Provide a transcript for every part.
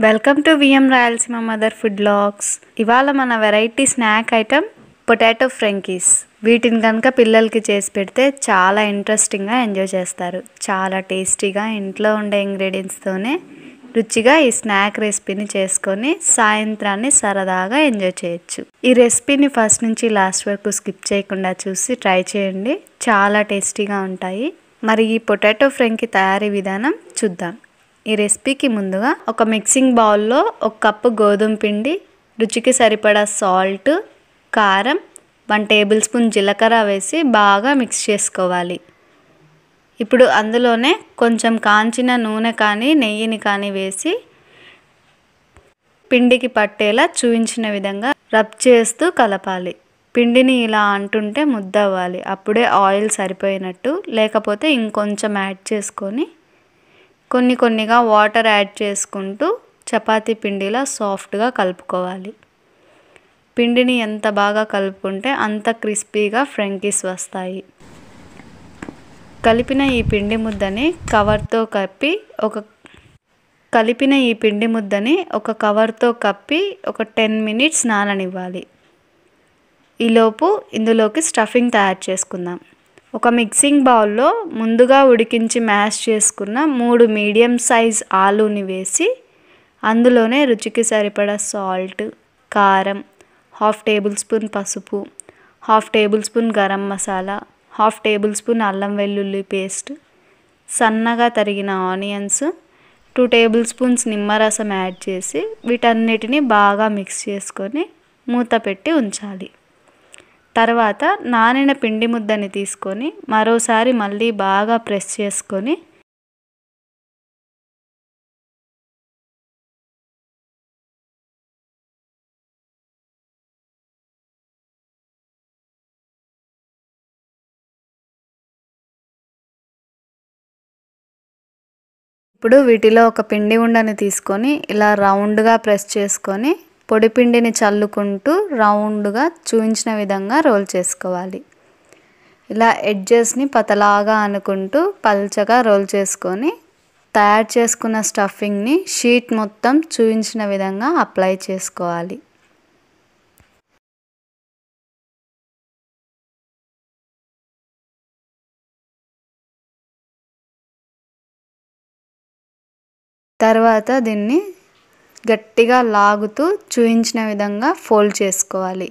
Welcome to V M Rayalaseema mother food blogs. ఇవాళ మన variety snack item potato frankies. వీటిని కనుక పిల్లలకి చేసి పెడితే చాలా ఇంట్రెస్టింగ్గా ఎంజాయ్ చేస్తారు. చాలా టేస్టీగా ఇంట్లో ఉండే ఇంగ్రీడియంట్స్తోనే రుచిగా ఈ స్నాక్ రెసిపీని చేసుకొని సాయంత్రాన్ని సరదాగా ఎంజాయ్ చేయొచ్చు. ఈ రెసిపీని ఫస్ట్ నుంచి లాస్ట్ వరకు స్కిప్ చేయకుండా చూసి ట్రై చేయండి. చాలా టేస్టీగా ఉంటాయి. మరి ఈ పొటాటో ఫ్రెంకీ తయారీ విధానం చూద్దాం. ఈ రెసిపీకి ముందుగా ఒక మిక్సింగ్ బౌల్లో 1 కప్పు గోధుమ పిండి, రుచికి సరిపడా సాల్ట్, కారం, 1 టేబుల్ స్పూన్ జీలకర్ర వేసి బాగా మిక్స్ చేసుకోవాలి. ఇప్పుడు అందులోనే కొంచెం కాంచిన నూనె కానీ నెయ్యిని కానీ వేసి పిండికి పట్టేలా చూపించిన విధంగా రబ్ చేస్తూ కలపాలి. పిండిని ఇలా అంటుంటే ముద్ద అవ్వాలి. అప్పుడే ఆయిల్ సరిపోయినట్టు. లేకపోతే ఇంకొంచెం యాడ్ చేసుకొని కొన్నిగా వాటర్ యాడ్ చేసుకుంటూ చపాతీ పిండిలా సాఫ్ట్గా కలుపుకోవాలి. పిండిని ఎంత బాగా కలుపుకుంటే అంత క్రిస్పీగా ఫ్రెంకీస్ వస్తాయి. కలిపిన ఈ పిండి ముద్దని కవర్తో కప్పి ఒక కవర్తో కప్పి ఒక 10 మినిట్స్ నాననివ్వాలి. ఈలోపు ఇందులోకి స్టఫింగ్ తయారు చేసుకుందాం. ఒక మిక్సింగ్ బౌల్లో ముందుగా ఉడికించి మ్యాష్ చేసుకున్న 3 మీడియం సైజ్ ఆలూని వేసి అందులోనే రుచికి సరిపడా సాల్ట్, కారం, 1/2 టేబుల్ స్పూన్ పసుపు, 1/2 table spoon garam masala, 1/2 table spoon అల్లం వెల్లుల్లి పేస్ట్, సన్నగా తరిగిన ఆనియన్స్, 2 టేబుల్ స్పూన్స్ నిమ్మరసం యాడ్ చేసి వీటన్నిటిని బాగా మిక్స్ చేసుకొని మూత పెట్టి ఉంచాలి. తర్వాత నానిన పిండి ముద్దని తీసుకొని మరోసారి మళ్ళీ బాగా ప్రెస్ చేసుకొని ఇప్పుడు వీటిలో ఒక పిండి ఉండని తీసుకొని ఇలా రౌండ్గా ప్రెస్ చేసుకొని పొడి పిండిని చల్లుకుంటూ రౌండ్గా చూపించిన విధంగా రోల్ చేసుకోవాలి. ఇలా ఎడ్జెస్ని పతలాగా అనుకుంటూ పల్చగా రోల్ చేసుకొని తయారు చేసుకున్న స్టఫింగ్ని షీట్ మొత్తం చూపించిన విధంగా అప్లై చేసుకోవాలి. తర్వాత దీన్ని గట్టిగా లాగుతూ చూపించిన విధంగా ఫోల్డ్ చేసుకోవాలి.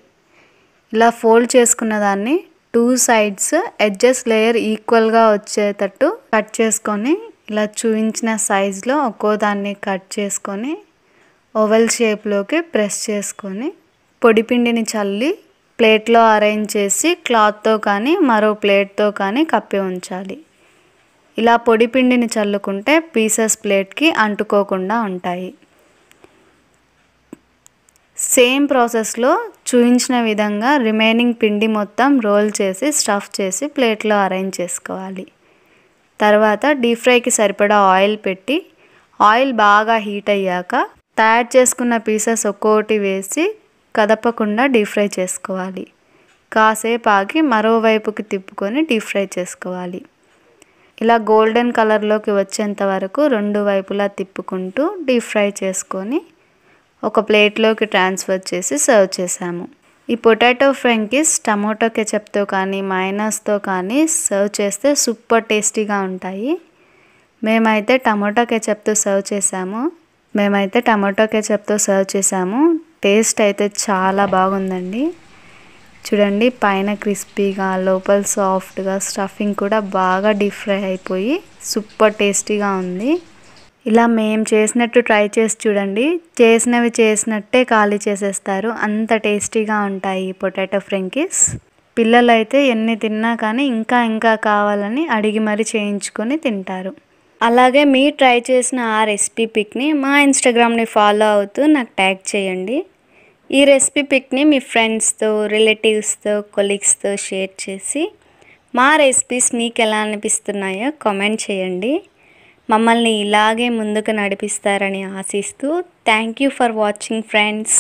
ఇలా ఫోల్డ్ చేసుకున్న దాన్ని 2 సైడ్స్ ఎడ్జెస్ లేయర్ ఈక్వల్గా వచ్చేటట్టు కట్ చేసుకొని ఇలా చూపించిన సైజులో ఒక్కో దాన్ని కట్ చేసుకొని ఓవెల్ షేప్లోకి ప్రెస్ చేసుకొని పొడి పిండిని చల్లి ప్లేట్లో అరేంజ్ చేసి క్లాత్తో కానీ మరో ప్లేట్తో కానీ కప్పి ఉంచాలి. ఇలా పొడి పిండిని చల్లుకుంటే పీసెస్ ప్లేట్కి అంటుకోకుండా ఉంటాయి. సేమ్ ప్రాసెస్లో చూపించిన విధంగా రిమైనింగ్ పిండి మొత్తం రోల్ చేసి స్టఫ్ చేసి ప్లేట్లో అరేంజ్ చేసుకోవాలి. తర్వాత డీప్ ఫ్రైకి సరిపడా ఆయిల్ పెట్టి ఆయిల్ బాగా హీట్ అయ్యాక తయారు చేసుకున్న పీసెస్ ఒక్కొక్కటి వేసి కదపకుండా డీప్ ఫ్రై చేసుకోవాలి. కాసేపు ఆగి మరోవైపుకి తిప్పుకొని డీప్ ఫ్రై చేసుకోవాలి. ఇలా గోల్డెన్ కలర్లోకి వచ్చేంత వరకు 2 వైపులా తిప్పుకుంటూ డీప్ ఫ్రై చేసుకొని ఒక ప్లేట్లోకి ట్రాన్స్ఫర్ చేసి సర్వ్ చేసాము. ఈ పొటాటో ఫ్రెంకీస్ టమోటో కెచప్తో కానీ మయోనీస్తో కానీ సర్వ్ చేస్తే సూపర్ టేస్టీగా ఉంటాయి. మేమైతే టమోటో కెచప్తో సర్వ్ చేసాము. టేస్ట్ అయితే చాలా బాగుందండి. చూడండి, పైన క్రిస్పీగా లోపల సాఫ్ట్గా స్టఫింగ్ కూడా బాగా డీప్ ఫ్రై అయిపోయి సూపర్ టేస్టీగా ఉంది. ఇలా మేము చేసినట్టు ట్రై చేసి చూడండి. చేసినవి చేసినట్టే ఖాళీ చేసేస్తారు. అంత టేస్టీగా ఉంటాయి ఈ పొటాటో ఫ్రెంకీస్. పిల్లలైతే ఎన్ని తిన్నా కానీ ఇంకా కావాలని అడిగి మరీ చేయించుకొని తింటారు. అలాగే మీరు ట్రై చేసిన ఆ రెసిపీ పిక్ని మా ఇన్స్టాగ్రామ్ని ఫాలో అవుతూ నాకు ట్యాగ్ చేయండి. ఈ రెసిపీ పిక్ని మీ ఫ్రెండ్స్తో, రిలేటివ్స్తో, కొలీగ్స్తో షేర్ చేసి మా రెసిపీస్ మీకు ఎలా అనిపిస్తున్నాయో కామెంట్ చేయండి. మమ్మల్ని ఇలాగే ముందుకు నడిపిస్తారని ఆశిస్తూ thank you for watching friends.